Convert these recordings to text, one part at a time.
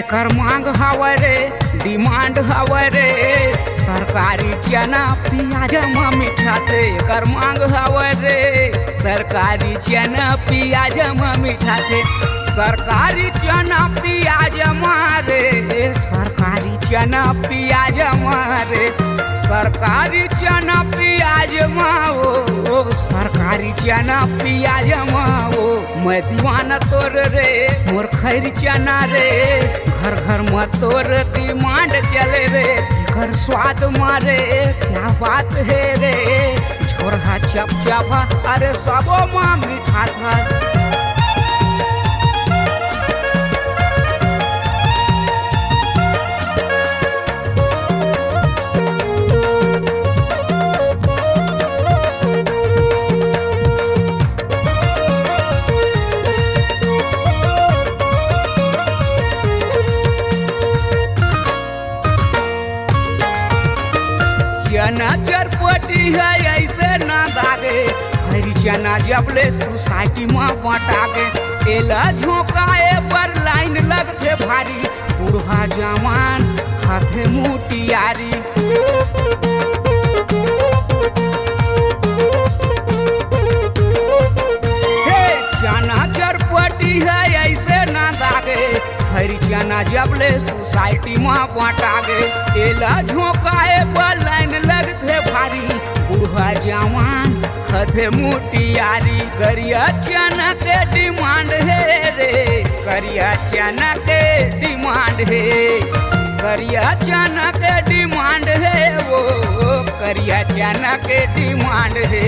एकर मांग हवे रे, डिमांड हवे रे। सरकारी चना पियाज में मिठाते एकर मांग हवे रे। सरकारी चना पियाज में मिठाते, सरकारी चना पियाज मारे, सरकारी चना पियाज मारे, सरकारी चना पियाज माओ, सरकारी चना पियाज माओ। मैं दीवाना तोर रे मोर खैर चना रे, घर घर में तोर डिमांड चले रे। घर स्वाद मारे क्या बात है रे, झोरहा चपचापा अरे सबो माँ मीठा था। चना चरपटी है ऐसे ना दागे, हरी चना जबले सोसाइटी में बटागे। एला झोंकाए पर लाइन लगते भारी, बूढ़ा जवान हाथे मुटियारी। चना चरपटी है ऐसे ना दागे, हरी चना जबले सोसाइटी में बटागे। एला झोंकाए पर लाइन लगते भारी, बूढ़ा जवान हथे मुटियारी। करिया चना के डिमांड है रे, करिया चना के डिमांड है, करिया चना के डिमांड है वो, करिया चना के डिमांड है।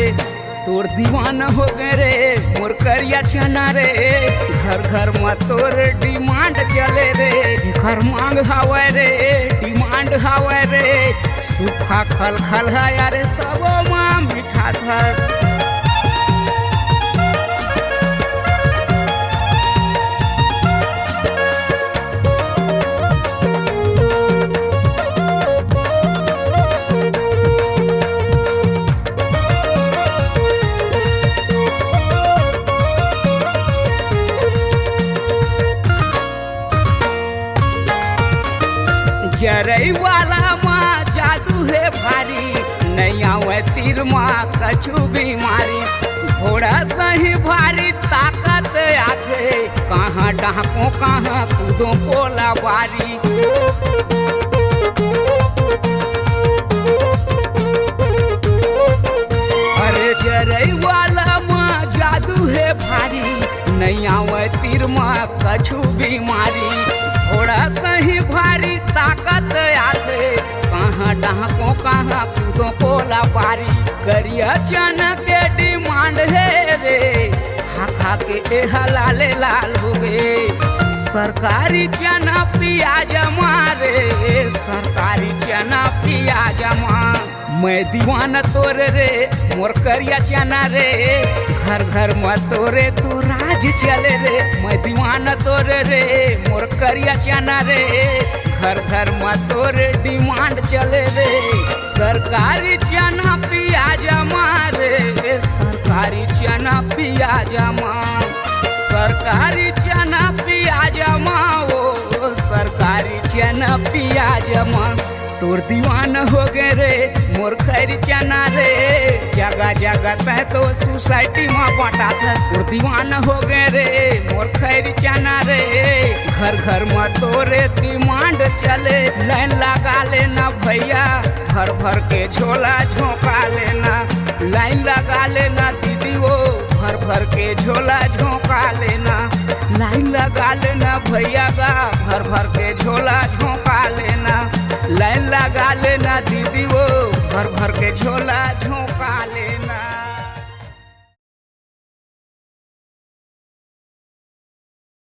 तोर दीवाना हो गए रे मोर करिया चना रे, घर घर में तोर डिमांड चले रे। घर मांग हवे रे, डिमांड हवे रे, सूखा खल खल है अरे सबो माँ मीठा था। जरई वाला माँ जादू है भारी, नहीं आवे तीर माँ कछु बीमारी। घोड़ा सही भारी ताकत आखे, कहाँ डाको कहाँ कूदो पोला बारी। अरे जरई वाला माँ जादू है भारी, नहीं आवे तीर माँ कछु बीमारी। घोड़ा सही भारी ताकत आखे, कहाँ डाको कहाँ कूदो पोला पारी। करिया चना के डिमांड है रे, खा खा के एहा लाले लाल हो गए। सरकारी चना पियाज मारे, सरकारी चना पियाज माँ। मैं दीवाना तोर रे मोर करिया चना रे, घर घर में तोरे तू राज चले रे। मैं दीवाना तोर रे मोर करिया चना रे, घर घर में तोरे डिमांड चले रे। सरकारी चना पियाज मारे, सरकारी चना पियाज माँ, सरकारी चना पियाज माँ ओ, सरकारी चना पियाज माँ। तोर दीवाना हो गए रे मोर खैर चना रे, जगह जगह तय तो सोसाइटी में बांटा था। तोर दीवाना हो गए रे मोर खैर चना रे, घर घर में तोरे डिमांड चले। लाइन लगा लेना भैया, भर भर के झोला झोंका लेना। लाइन लगा लेना दीदी वो, भर भर के झोला झोंका लेना। लाइन लगा लेना भैया का, भर भर